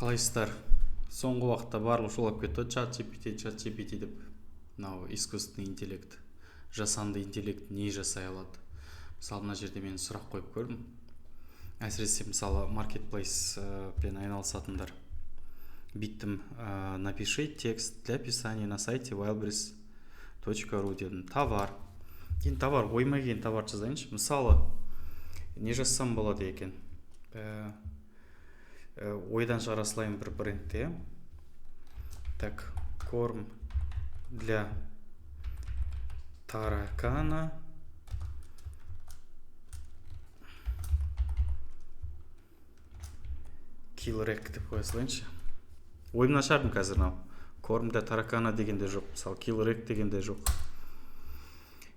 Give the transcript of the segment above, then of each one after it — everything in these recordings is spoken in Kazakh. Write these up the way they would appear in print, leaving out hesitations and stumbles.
Қалайсыздар? Соңғы уақытта барлық шулап кетті чат GPT деп. Мынау искусственный интеллект, жасанды интеллект не жасай алады? Мысалы мына жерде мен сұрақ қойып көрдім. Әсіресе мысалы маркетплейс пен айналысатындар. Биттім, напиши текст для описания на сайте wildberries.ru дедім. Товар. Кейін товар, ойыма келген товар жазайыншы. Мысалы, не жазсам болады екен? Ойдан шығара салайын бір брендте. Так, корм для таракана. Киллрек деп қоя салайыншы. Ойымнан шығардым қазір мынау. Корм для таракана дегенде жоқ. Мысалы, киллрек дегенде жоқ.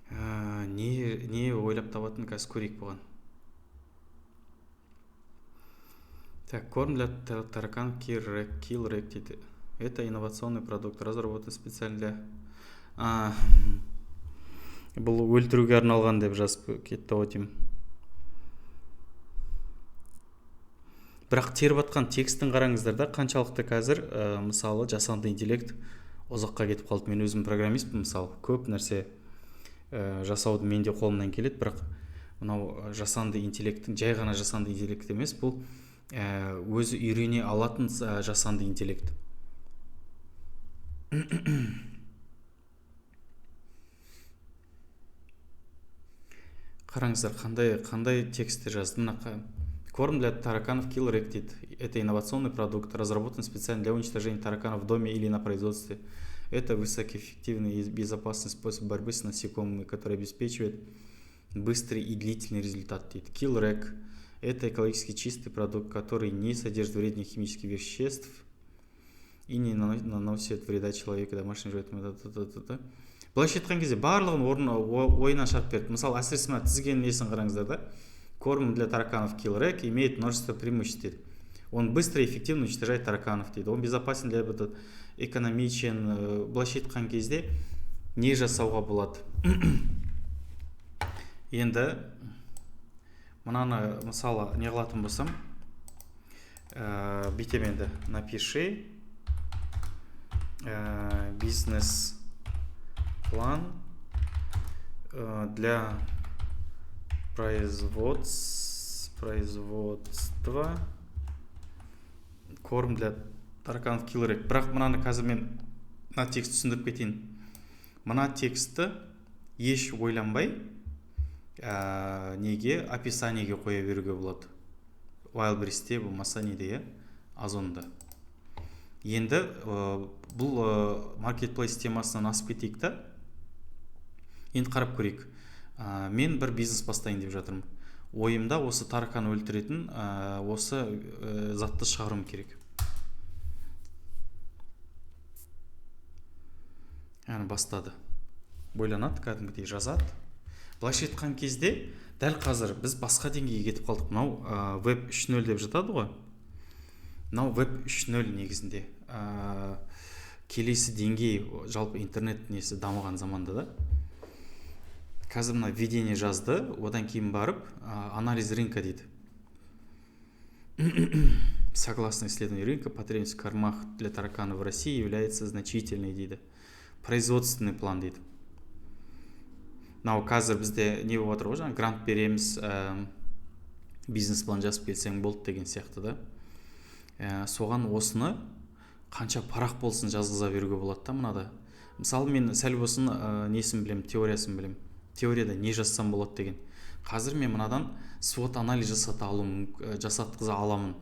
Не ойлап табатын қазір көрейік бұған. Так, корм для таракан киллрек дейді. Это инновационный продукт, разработан специально для... Бұл өлтіруге арналған деп жазып кетті ғой деймін. Бірақ теріп атқан текстін қараңыздар да, қаншалықты қазір мысалы жасанды интеллект ұзаққа кетіп қалды. Мен өзім программистпін, мысалы көп нәрсе жасауды менде қолымнан келеді, бірақ мынау жасанды интеллекттің жай ғана жасанды интеллект емес, бұл өзі үйрене алатын жасанды интеллект. Қараңыздар, қандай тексті жаздым. Корм для тараканов киллрек дейді. Это инновационный продукт, разработан специально для уничтожения тараканов в доме или на производстве. Это высокоэффективный и безопасный способ борьбы с насекомыми, который обеспечивает быстрый и длительный результат дейді. Киллрек – это экологически чистый продукт, который не содержит вредных химических веществ и не наносит вреда человеку, домашним животным. Былайша айтқан кезде барлығын ойынан шығарып берді. Мысалы, әсіресе мына тізген несін қараңыздар да. Корм для тараканов киллрек имеет множество преимуществ дейді. Он быстро и эффективно уничтожает тараканов дейді. Он безопасен для экономичен. Былайша айтқан кезде не жасауға болады? Енді мынаны мысалы не қылатын болсам, бүйтем енді, напиши бизнес-план для производства корм для тараканов киллрек. Бірақ мынаны қазір мен мына текст түсіндіріп кетейін. Мына текстті еш ойланбай неге описаниеге қоя беруге болады. Wildberries'те болмаса неде, Озонда. Енді бұл маркетплейс темасынан асып кетейік та. Енді қарап көрейік. Мен бір бизнес бастайын деп жатырмын. Ойымда осы таракан өлтіретін осы затты шығаруым керек. Яғни бастады. Бойланады, кәдімгідей жазады. Былайша айтқан кезде дәл қазір біз басқа деңгейге кетіп қалдық. Мынау веб 3.0 деп жатады ғой. Мынау веб 3.0 негізінде келесі деңгей жалпы интернет несі дамыған заманда да. Қазір мына введение жазды, одан кейін барып анализ рынка дейді. Согласно исследованию рынка, потребность в кормах для тараканов в России является значительной дейді. Производственный план дейді. Мынау қазір бізде не болып отыр ғой, жаңа грант береміз, бизнес-план жазып келсең болды деген сияқты да. Соған осыны қанша парақ болсын жазғыза беруге болады да мынада. Мысалы мен сәл болсын несін білем, теориясын білем. Теорияда не жазсам болады деген. Қазір мен мынадан SWOT анализ жасатқыза аламын.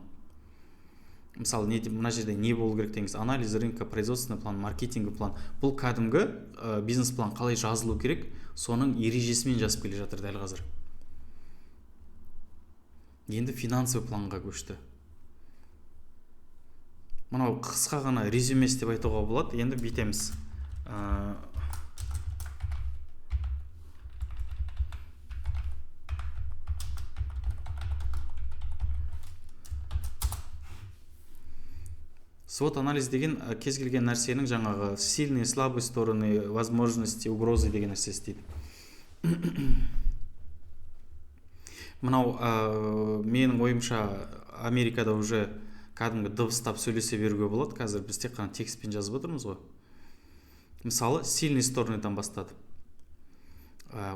Мысалы, мына жерде не болу керек деңіз? Анализ рынка, производственный план, маркетинг план. Бұл кәдімгі бизнес-план қалай жазылу керек, соның ережесімен жазып келе жатыр дәл қазір. Енді финансовый планға көшті. Мынау қысқа ғана резюмес деп айтуға болады. Енді бүйтеміз. SWOT анализ деген кез келген нәрсенің жаңағы сильные, слабые стороны, возможности, угрозы деген нәрсесі дейді. Мынау менің ойымша Америкада уже кәдімгі дыбыстап сөйлесе беруге болады. Қазір біз тек қана текстпен жазып отырмыз ғой. Мысалы, сильные стороныдан бастады.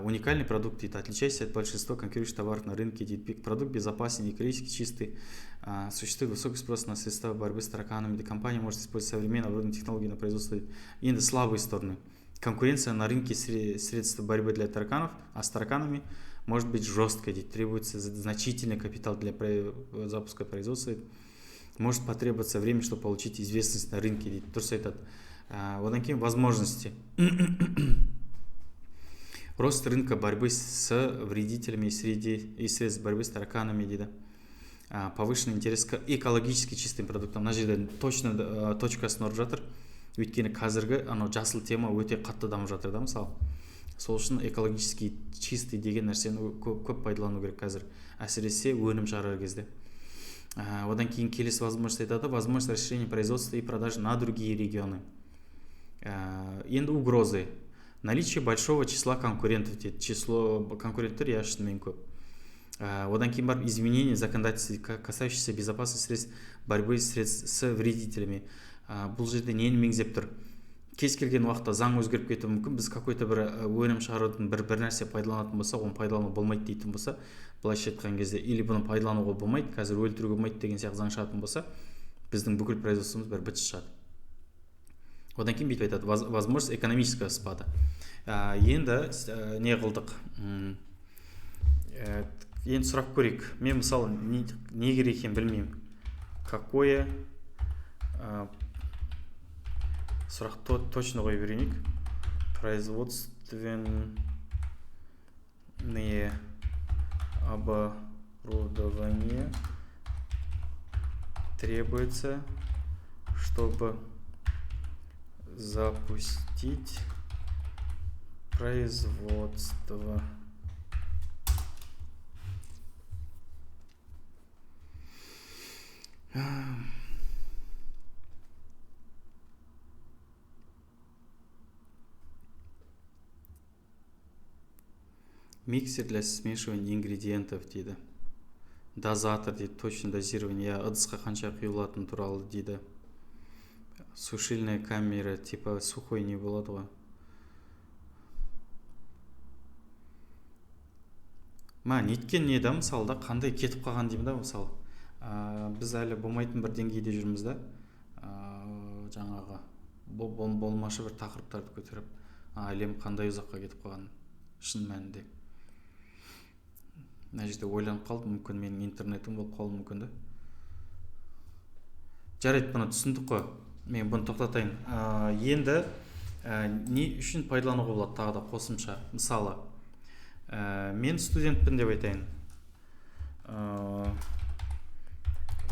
Уникальный продукт дейді, отличайся от большинства конкурирующих товаров на рынке дейді. Продукт безопасен, экологически чистый, существует высокий спрос на средства борьбы с тараканами. Компания может использовать современные оборудование технологии на производство. Енді слабые стороны. Конкуренция на рынке средств борьбы для тараканов, а с тараканами может быть жесткой, дейді. Требуется значительный капитал для запуска производства. Может потребоваться время, чтобы получить известность на рынке, дейді. Дұрыс айтады. Одан кейін возможности. Рост рынка борьбы с вредителями и средств борьбы с тараканами, дейді. Повышенный интерес к экологически чистым продуктам. Мына жерде точно точкасын ұрып жатыр. Өйткені қазіргі жасыл тема өте қатты дамып жатыр да, мысалы. Сол үшін экологически чистый деген нәрсені көп пайдалану керек қазір. Әсіресе өнім шығарар кезде. Одан кейін келесі возможность айтады, возможность расширения производства и продажи на другие регионы. Енді угрозы. Наличие большого числа конкурентов, число конкуренттер шынымен көп. Одан кейін бар изменения законодательства, касающиеся безопасности средств борьбы с вредителями. Бұл жерде нені меңзеп тұр? Кез келген уақытта заң өзгеріп кетуі мүмкін. Біз какой-то бір өнім шығарудың бір нәрсе пайдаланатын болса, оны пайдалану болмайды дейтін болса, былайша айтқан кезде, или бұны пайдалануға болмайды, қазір өлтіруге болмайды деген сияқты заң шығатын болса, біздің бүкіл производствомыз бір бітіс шығады. Одан кейін бүйтіп айтады, возможность экономического спада. Енді не қылдық? Енді сұрақ көрейік. Мен мысалы не керек екенін білмеймін. Какое сұрақты точно қойып берейік. Производственные оборудование требуется, чтобы запустить производство. Миксер для смешивания ингредиентов дейді. Дозатор дейді, точно дозирование, ыдысқа қанша құйылатыны туралы дейді. Сушильная камера, типа сухой не болады ғой. Неткен не да, мысалда қандай кетіп қалған деймін да, мысалы. Біз әлі болмайтын бір деңгейде жүрміз да. Жаңағы болмашы бір тақырыптарды көтеріп, әлем қандай ұзаққа кетіп қалған шын мәнінде. Мына жерде ойланып қалдым, мүмкін менің интернетім болып қалуы мүмкін да. Жарайды, бұны түсіндік қой. Мен бұны тоқтатайын. Енді не үшін пайдалануға болады тағы да қосымша? Мысалы, мен студентпін деп айтайын.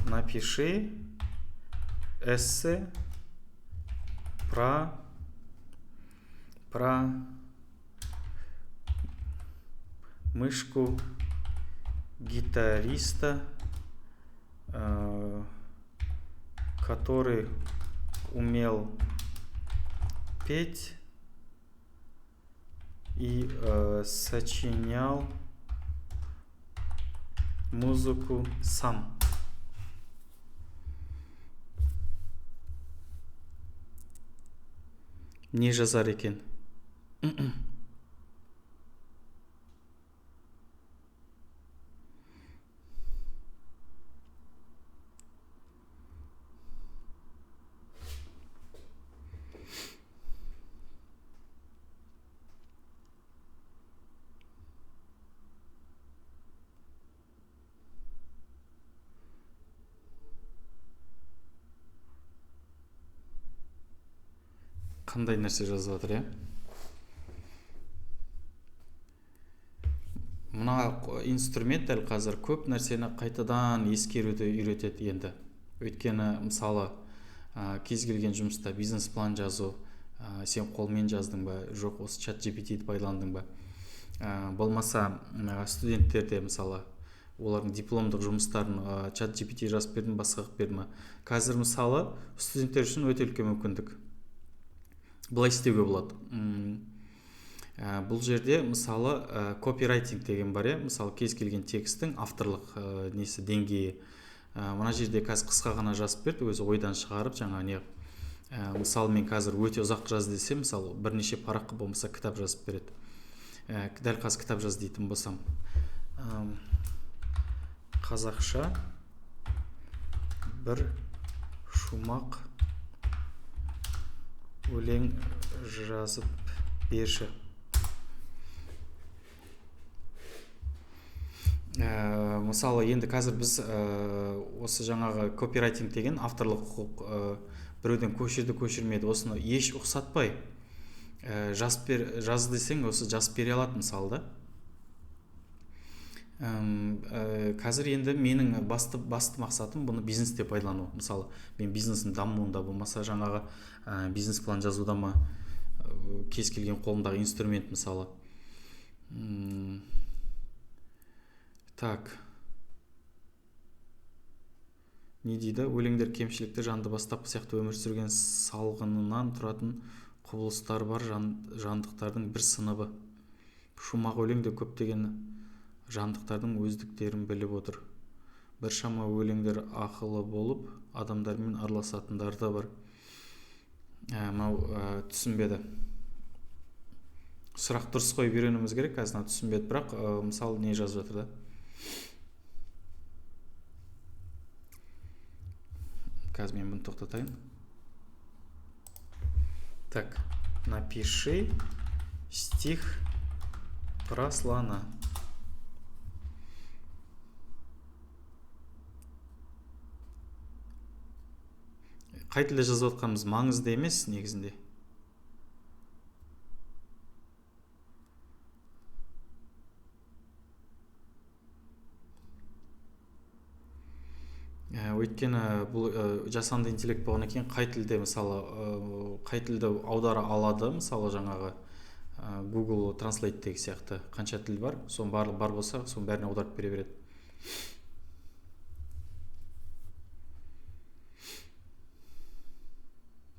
Напиши эссе про мышку гитариста, который умел петь и сочинял музыку сам. Не жазар екен? Қандай нәрсе жазып жатыр, иә? Мына инструмент дәл қазір көп нәрсені қайтадан ескеруді үйретеді енді. Өйткені мысалы кез келген жұмыста бизнес-план жазу, сен қолмен жаздың ба, жоқ осы чат GPT-ді пайдаландың ба? Болмаса студенттерде мысалы олардың дипломдық жұмыстарын чат GPT жазып бердің, басқа қылып берді ма? Қазір мысалы студенттер үшін өте үлкен мүмкіндік. Бұлай істеуге болады. Бұл жерде мысалы копирайтинг деген бар, мысалы кез келген текстің авторлық несі деңгейі Мына жерде қазір қысқа ғана жазып берді, өзі ойдан шығарып жаңа не. Мысалы мен қазір өте ұзақ жаз десем, мысалы бірнеше параққа болмаса кітап жазып береді. Дәл қазір кітап жаз дейтін болсам, қазақша бір шумақ өлең жазып берші. Мысалы енді қазір біз осы жаңағы копирайтинг деген авторлық құқық біреуден көшірді көшірмеді, осыны еш ұқсатпай жаз десең осы жазып бере алады мысалы да. Қазір енді менің басты мақсатым бұны бизнесте пайдалану. Мысалы мен бизнестің дамуында болмаса жаңағы бизнес план жазуда ма, кез келген қолымдағы инструмент мысалы. Так, не дейді? Өлеңдер кемшілікті, жанды бастапқы сияқты өмір сүрген салғынынан тұратын құбылыстар бар жандықтардың бір сыныбы. Шумақ өлеңде көптеген жандықтардың өздіктерін біліп отыр. Біршама өлеңдер ақылы болып, адамдармен араласатындар да бар. Мынау түсінбеді. Сұрақ дұрыс қойып үйренуіміз керек, қазір түсінбеді, бірақ мысалы не жазып жатыр да. Қазір мен бұны тоқтатайын. Так, напиши стих про слона. Қай тілде жазып отқанымыз маңызды емес негізінде. Өйткені бұл жасанды интеллект болғаннан кейін қай тілде мысалы қай тілді аудара алады, мысалы жаңағы Google Translate деген сияқты қанша тіл бар, соның барлығы бар болса, соның бәріне аударып бере береді.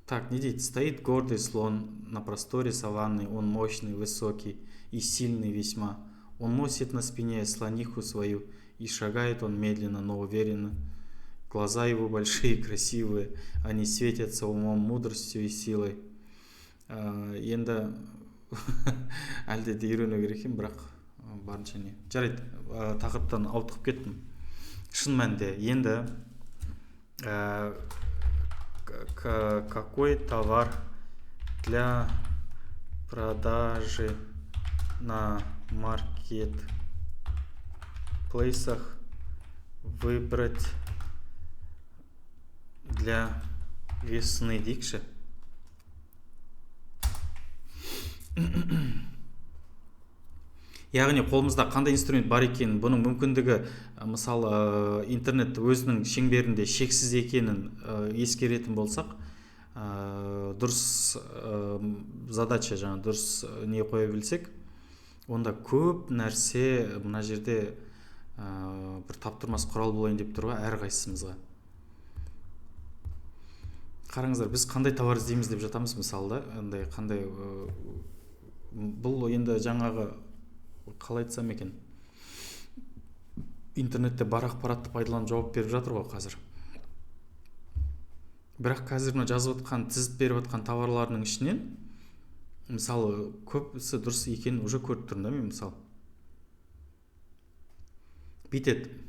Так, не дейді, стоит гордый слон на просторе саванны, он мощный, высокий и сильный весьма. Он носит на спине слониху свою, и шагает он медленно, но уверенно. Глаза его большие, красивые, они светятся умом, мудростью и силой. Енді әлде де үйрену керек екен, бірақ барынша не. Жарайды, тақырыптан ауытқып кеттім. Шын мәнінде, енді какой товар для продажи на маркетплейсах выбрать для весны дейікші. Яғни қолымызда қандай инструмент бар екенін, бұның мүмкіндігі, мысалы интернет өзінің шеңберінде шексіз екенін ескеретін болсақ, дұрыс задача, жаңа дұрыс не қоя білсек, онда көп нәрсе мына жерде бір таптырмас құрал болайын деп тұр ғой әрқайсымызға. Қараңыздар, біз қандай товар іздейміз деп жатамыз мысалы да, қандай бұл енді жаңағы қалай айтсам екен, интернетте бар ақпаратты пайдаланып жауап беріп жатыр ғой қазір. Бірақ қазір мына жазып отқан, тізіп беріп отқан товарларының ішінен мысалы көбісі дұрыс екенін уже көріп тұрмын да мен мысалы. Бүйтеді.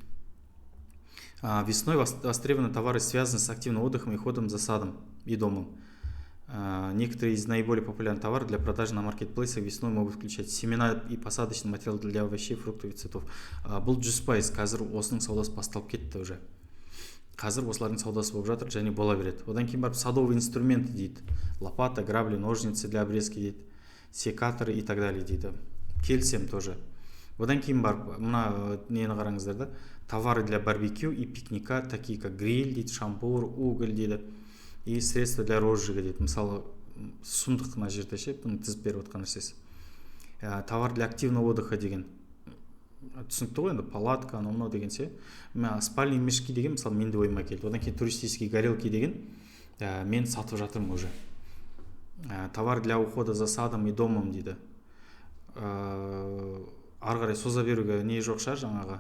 Весной востребованы товары связаны с активным отдыхом и ходом за садом и домом. Некоторые из наиболее популярных товаров для продажи на маркетплейсах весной могут включать семена и посадочный материал для овощей, фруктов и цветов. Бұл 100% қазір осының саудасы басталып кетті уже. Қазір осылардың саудасы болып жатыр, және бола береді. Одан кейін барып садовый инструменты дейді. Лопата, грабли, ножницы для обрезки дейді. Секаторы и так далее дейді. Келсем тоже. Одан кейін барып мына нені қараңыздар да. Товары для барбекю и пикника, такие как гриль дейді, шампур, уголь дейді. И средства для розжига дейді. Мысалы сұмдық мына жерде ше, бұны тізіп беріп отқан нәрсесі. Товар для активного отдыха деген. Түсінікті ғой енді, палатка, анау деген се. Спальный мешки деген мысалы менде ойыма келді. Одан кейін туристические горелки деген мен сатып жатырмын уже. Товар для ухода за садом и домом дейді. Ары қарай соза беруге не жоқ шығар жаңағы.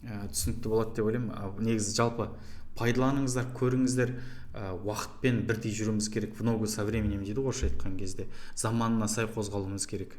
түсінікті болады деп ойлаймын. Негізі жалпы пайдаланыңыздар, көріңіздер, уақытпен бірдей жүруіміз керек. В ногу со временем дейді орысша айтқан кезде. Заманына сай қозғалуымыз керек.